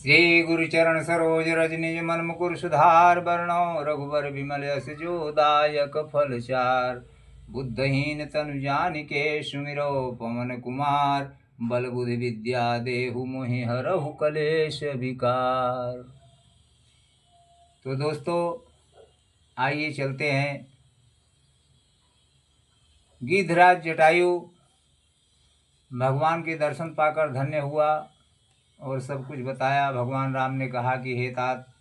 श्री गुरुचरण सरोज रज निज मन मुकुर सुधार वर्णो रघुबर विमल यस जो दायक फल चार। बुद्धहीन तनु जानिके सुमिरो पवन कुमार। बल बुद्धि विद्या देहु मोहि हरहु कलेश विकार। तो दोस्तों आइए चलते हैं। गिद्धराज जटायु भगवान के दर्शन पाकर धन्य हुआ और सब कुछ बताया। भगवान राम ने कहा कि हे तात,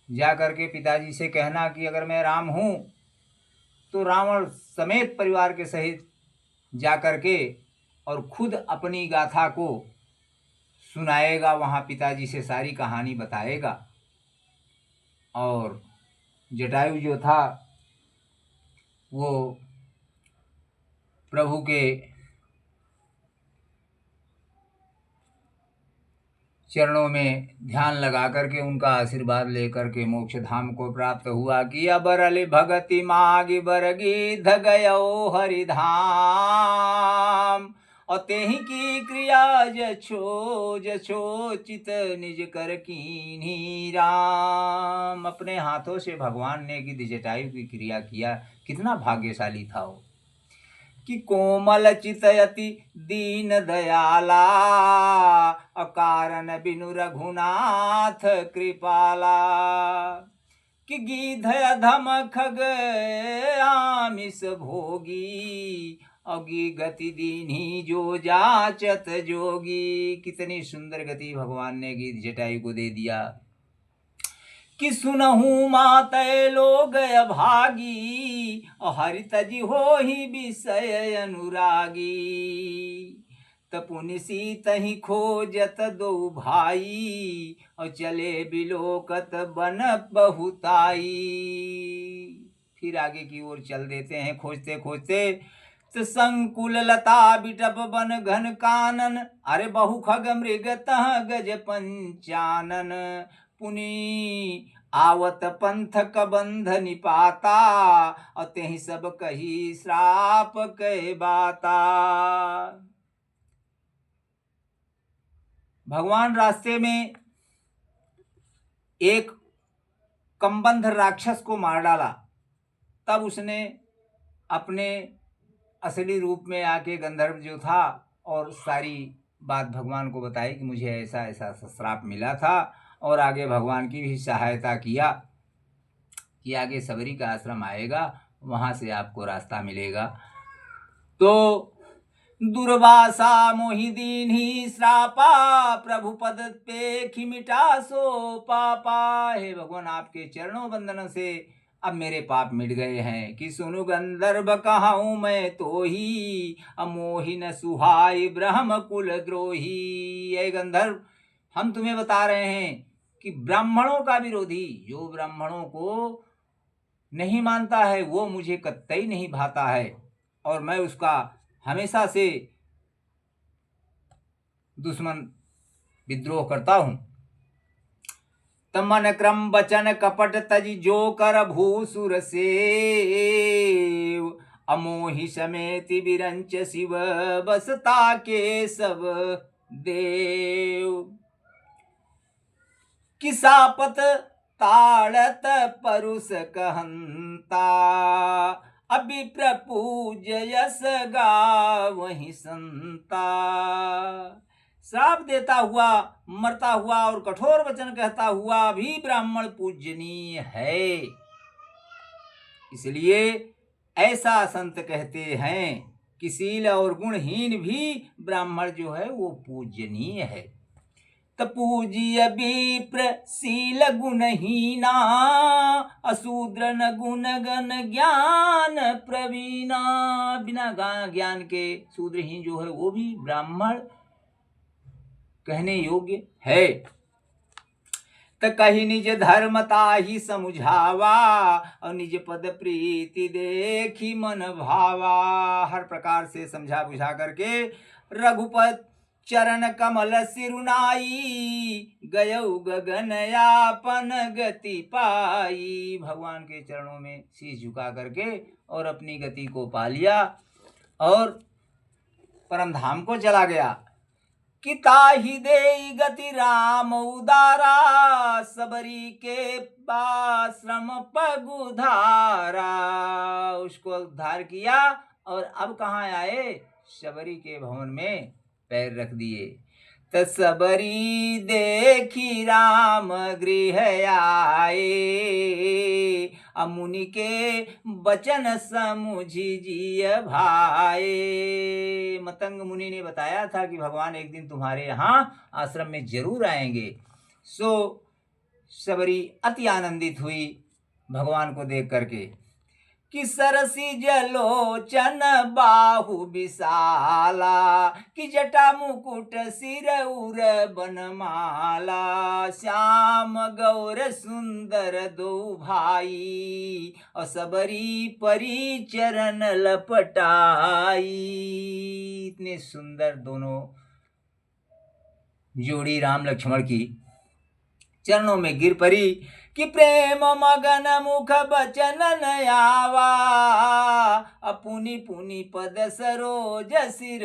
जा करके पिताजी से कहना कि अगर मैं राम हूँ तो रावण समेत परिवार के सहित जा करके और खुद अपनी गाथा को सुनाएगा, वहाँ पिताजी से सारी कहानी बताएगा। और जटायु जो था वो प्रभु के चरणों में ध्यान लगा करके उनका आशीर्वाद लेकर के मोक्ष धाम को प्राप्त हुआ। कि अबरल भगति मागी बर गिद्ध गयो हरिधाम। और तेहि की क्रिया जछो जछो चित निज कर कीन्ही राम। अपने हाथों से भगवान ने गिद्ध जटायु की क्रिया किया। कितना भाग्यशाली था वो कि कोमल चितयति दीन दयाला। अकारण बिनु रघुनाथ कृपाला। कि गिद्ध अधम खग आमिष भोगी। अगी गति दीन्ही जो जाचत जोगी। कितनी सुंदर गति भगवान ने गिद्ध जटायु को दे दिया। कि सुनहु मातय लोग अभागी। हरि तजी हो ही विषय अनुरागी। तपुनि सीतहि खोजत दो भाई। और चले बिलोकत बन बहुताई। फिर आगे की ओर चल देते हैं खोजते खोजते। तो संकुल लता बिटप बन घन कानन। अरे बहु खग मृग तह गज पंचानन। पुनि आवत पंथ कबंध निपाता। और तेहि सब कही श्राप कह बाता। भगवान रास्ते में एक कम्बंध राक्षस को मार डाला। तब उसने अपने असली रूप में आके गंधर्व जो था और सारी बात भगवान को बताई कि मुझे ऐसा ऐसा श्राप मिला था। और आगे भगवान की भी सहायता किया कि आगे सबरी का आश्रम आएगा, वहाँ से आपको रास्ता मिलेगा। तो दुर्वासा मोहि दीन्ही श्रापा। प्रभु पद पे खिमिटा सो पापा। हे भगवान, आपके चरणों बंदन से अब मेरे पाप मिट गए हैं। कि सुनु गंधर्व कहाऊं मैं तो ही। अमोहि न सुहाई ब्रह्म कुल द्रोही। ये गंधर्व, हम तुम्हें बता रहे हैं कि ब्राह्मणों का विरोधी, जो ब्राह्मणों को नहीं मानता है, वो मुझे कतई नहीं भाता है। और मैं उसका हमेशा से दुश्मन विद्रोह करता हूं। तमन क्रम बचन कपट तजी जो कर भूसुर सेव। अमोहि समेति विरंच शिव बसता के सब देव। किसापत ताड़त परुष कहंता। अभिप्र पूज यस गावहि संता। श्राप देता हुआ, मरता हुआ और कठोर वचन कहता हुआ भी ब्राह्मण पूजनीय है। इसलिए ऐसा संत कहते हैं कि शील और गुणहीन भी ब्राह्मण जो है वो पूजनीय है। पूज्य विप्र शील गुणहीना। अशूद्र न गुण गण ज्ञान प्रवीणा। बिना ज्ञान के शूद्रहीन जो है वो भी ब्राह्मण कहने योग्य है। त कही निज धर्मता ही समुझावा। और निज पद प्रीति देखी मन भावा। हर प्रकार से समझा बुझा करके रघुपत चरण कमल सिरुनाई। गयौ गगन यापन गति पाई। भगवान के चरणों में शीश झुका करके और अपनी गति को पा लिया और परम धाम को चला गया। कि ताहि देई गति राम उदारा, सबरी के पाश्रम पगुधारा। उसको उद्धार किया और अब कहाँ आए, शबरी के भवन में पैर रख दिए। तसबरी देखी राम गृह आए, मुनि के बचन समुझी जिय भाए। मतंग मुनि ने बताया था कि भगवान एक दिन तुम्हारे यहाँ आश्रम में जरूर आएंगे। सो शबरी अति आनंदित हुई भगवान को देख करके कि सरसी जलोचन बाहु विशाला, कि जटा मुकुट सिर उर बनमाला। श्याम गौर सुंदर दो भाई, और सबरी परी चरण लपटाई। इतने सुंदर दोनों जोड़ी राम लक्ष्मण की चरणों में गिर पड़ी कि प्रेम मगन मुख बचन न आवा, अपुनि पुनि पद सरोज सिर।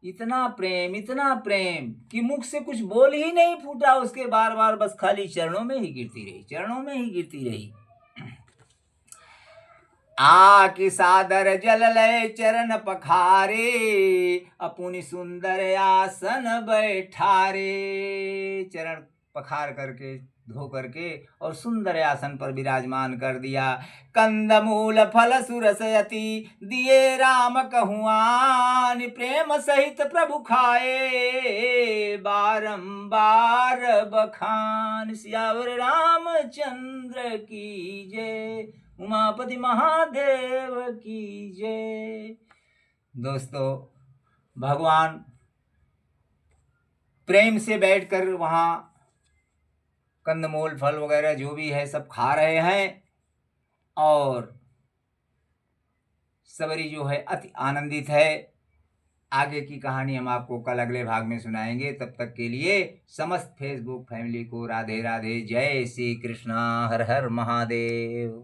इतना प्रेम कि मुख से कुछ बोल ही नहीं फूटा उसके, बार बार बस खाली चरणों में ही गिरती रही। आकि सादर जल लय चरण पखारे, अपुनि सुंदर आसन बैठारे। चरण पखार करके धो करके और सुंदर आसन पर विराजमान कर दिया। कंदमूल फल सुरसयति दिए राम कहुआन, प्रेम सहित प्रभु खाए बारंबार बखान। सियावर रामचंद्र की जय, उमापति महादेव की जय। दोस्तों, भगवान प्रेम से बैठकर वहाँ कंदमूल फल वगैरह जो भी है सब खा रहे हैं, और सबरी जो है अति आनंदित है। आगे की कहानी हम आपको कल अगले भाग में सुनाएंगे। तब तक के लिए समस्त फेसबुक फैमिली को राधे राधे, जय श्री कृष्णा, हर हर महादेव।